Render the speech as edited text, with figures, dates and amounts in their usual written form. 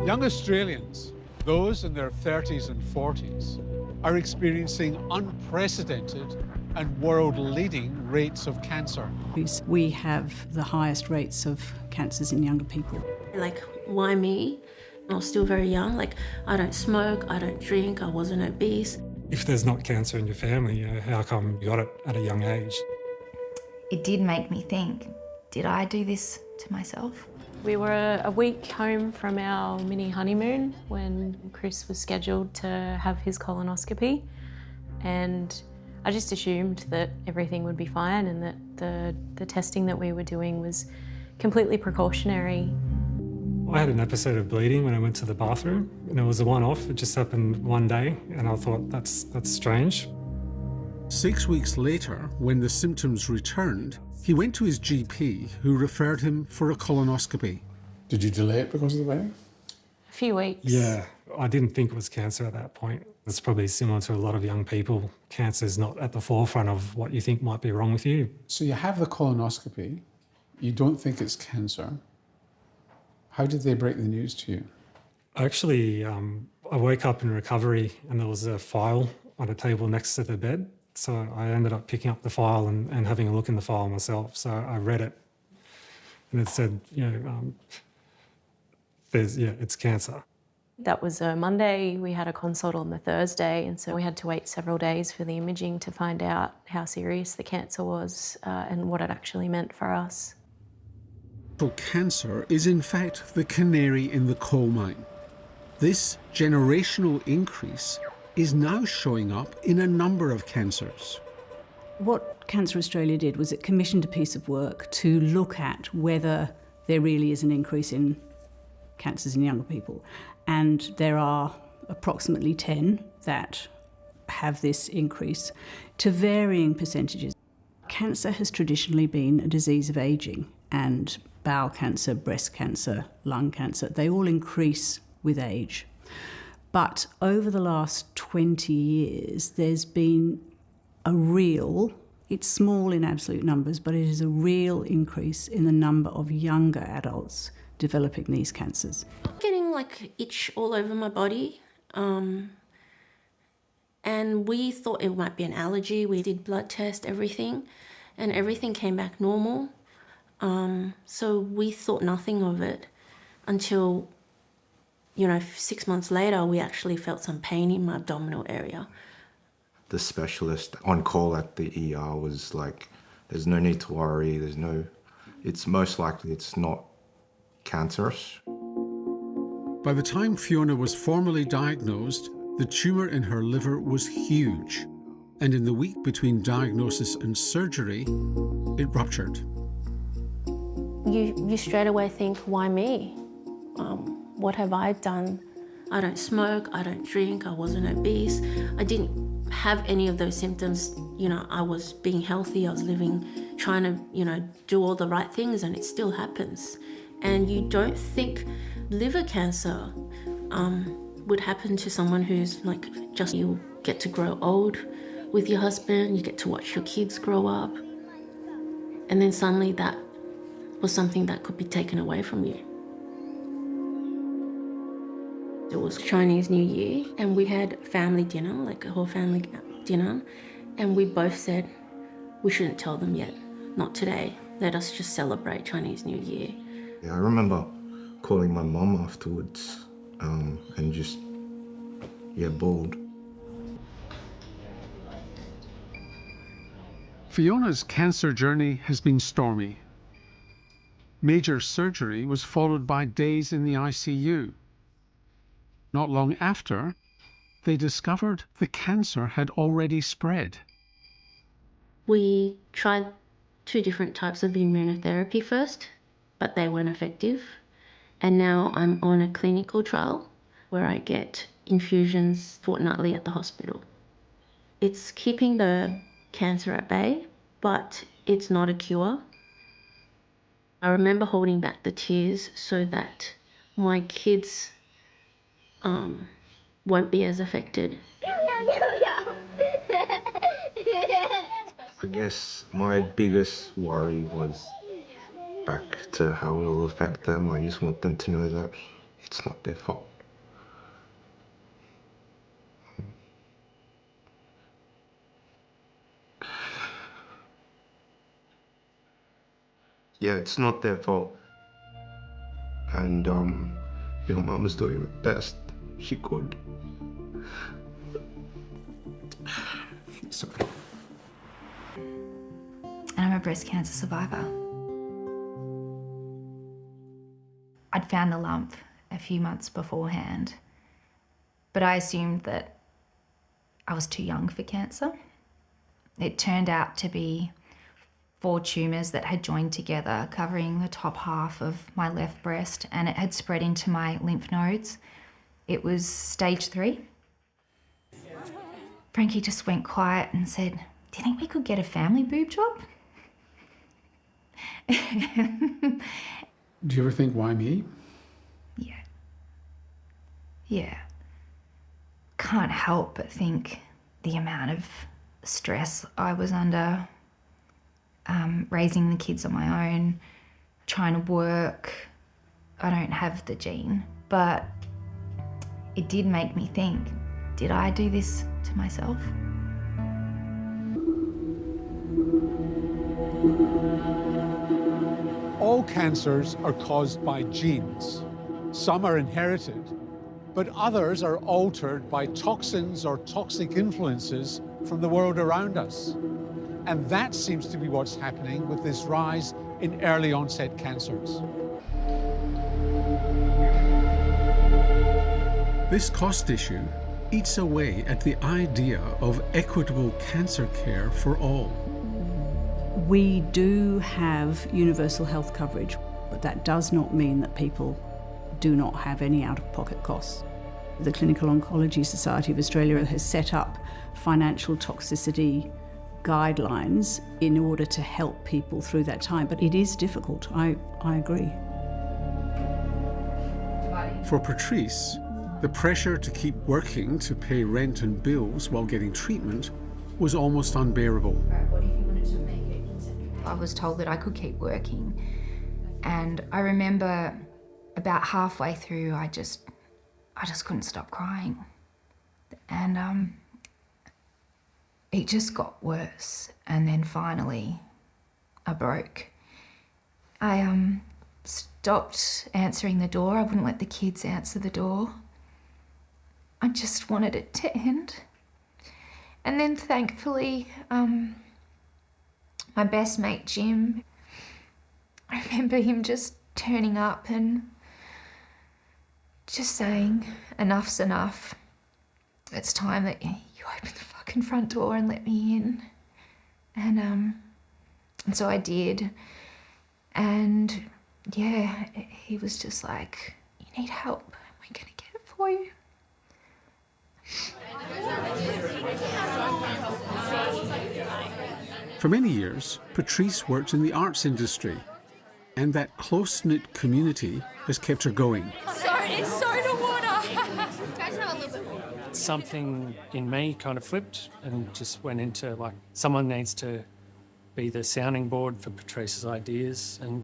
Young Australians, those in their 30s and 40s, are experiencing unprecedented and world-leading rates of cancer. We have the highest rates of cancers in younger people. Like, why me? I was still very young. Like, I don't smoke, I don't drink, I wasn't obese. If there's not cancer in your family, how come you got it at a young age? It did make me think, did I do this to myself? We were a week home from our mini honeymoon when Chris was scheduled to have his colonoscopy, and I just assumed that everything would be fine and that the testing that we were doing was completely precautionary. I had an episode of bleeding when I went to the bathroom, and it was a one-off. It just happened one day, and I thought, that's strange. 6 weeks later, when the symptoms returned, he went to his GP, who referred him for a colonoscopy. Did you delay it because of the bleeding? A few weeks. Yeah, I didn't think it was cancer at that point. It's probably similar to a lot of young people. Cancer's not at the forefront of what you think might be wrong with you. So you have the colonoscopy, you don't think it's cancer. How did they break the news to you? Actually, I woke up in recovery and there was a file on a table next to the bed. So I ended up picking up the file and having a look in the file myself. So I read it and it said, it's cancer. That was a Monday. We had a consult on the Thursday, and so we had to wait several days for the imaging to find out how serious the cancer was and what it actually meant for us. Cancer is in fact the canary in the coal mine. This generational increase is now showing up in a number of cancers. What Cancer Australia did was it commissioned a piece of work to look at whether there really is an increase in cancers in younger people. And there are approximately 10 that have this increase to varying percentages. Cancer has traditionally been a disease of ageing, and bowel cancer, breast cancer, lung cancer, they all increase with age. But over the last 20 years, there's been a real, it's small in absolute numbers, but it is a real increase in the number of younger adults developing these cancers. I'm getting like itch all over my body. And we thought it might be an allergy. We did blood test, everything, and everything came back normal. So we thought nothing of it until, 6 months later, we actually felt some pain in my abdominal area. The specialist on call at the ER was like, there's no need to worry, it's most likely it's not cancerous. By the time Fiona was formally diagnosed, the tumour in her liver was huge. And in the week between diagnosis and surgery, it ruptured. You straight away think, why me? What have I done? I don't smoke, I don't drink, I wasn't obese. I didn't have any of those symptoms. I was being healthy, I was living, trying to, do all the right things, and it still happens. And you don't think liver cancer would happen to someone who's you get to grow old with your husband, you get to watch your kids grow up, and then suddenly that was something that could be taken away from you. It was Chinese New Year, and we had family dinner, like a whole family dinner, and we both said, we shouldn't tell them yet, not today. Let us just celebrate Chinese New Year. Yeah, I remember calling my mum afterwards and just, bawled. Fiona's cancer journey has been stormy. Major surgery was followed by days in the ICU. Not long after, they discovered the cancer had already spread. We tried 2 different types of immunotherapy first, but they weren't effective. And now I'm on a clinical trial where I get infusions fortnightly at the hospital. It's keeping the cancer at bay, but it's not a cure. I remember holding back the tears so that my kids won't be as affected. I guess my biggest worry was back to how it will affect them. I just want them to know that it's not their fault. Yeah, it's not their fault. And your mum was doing the best she could. Sorry. And I'm a breast cancer survivor. I'd found the lump a few months beforehand, but I assumed that I was too young for cancer. It turned out to be 4 tumours that had joined together, covering the top half of my left breast, and it had spread into my lymph nodes. It was stage 3. Frankie just went quiet and said, "Do you think we could get a family boob job?" Do you ever think, why me? Yeah. Can't help but think the amount of stress I was under, raising the kids on my own, trying to work. I don't have the gene, but it did make me think, did I do this to myself? All cancers are caused by genes. Some are inherited, but others are altered by toxins or toxic influences from the world around us. And that seems to be what's happening with this rise in early onset cancers. This cost issue eats away at the idea of equitable cancer care for all. We do have universal health coverage, but that does not mean that people do not have any out-of-pocket costs. The Clinical Oncology Society of Australia has set up financial toxicity guidelines in order to help people through that time, but it is difficult, I agree. For Patrice, the pressure to keep working to pay rent and bills while getting treatment was almost unbearable. I was told that I could keep working, and I remember about halfway through I just couldn't stop crying, and it just got worse, and then finally I broke. I stopped answering the door. I wouldn't let the kids answer the door. I just wanted it to end. And then thankfully, my best mate Jim, I remember him just turning up and just saying, "Enough's enough. It's time that you open the fucking front door and let me in." And so I did. And yeah, he was just like, "You need help, we're gonna get it for you." For many years, Patrice worked in the arts industry, and that close-knit community has kept her going. Sorry, it's soda water. Guys, have a little bit more. Something in me kind of flipped and just went into like, someone needs to be the sounding board for Patrice's ideas, and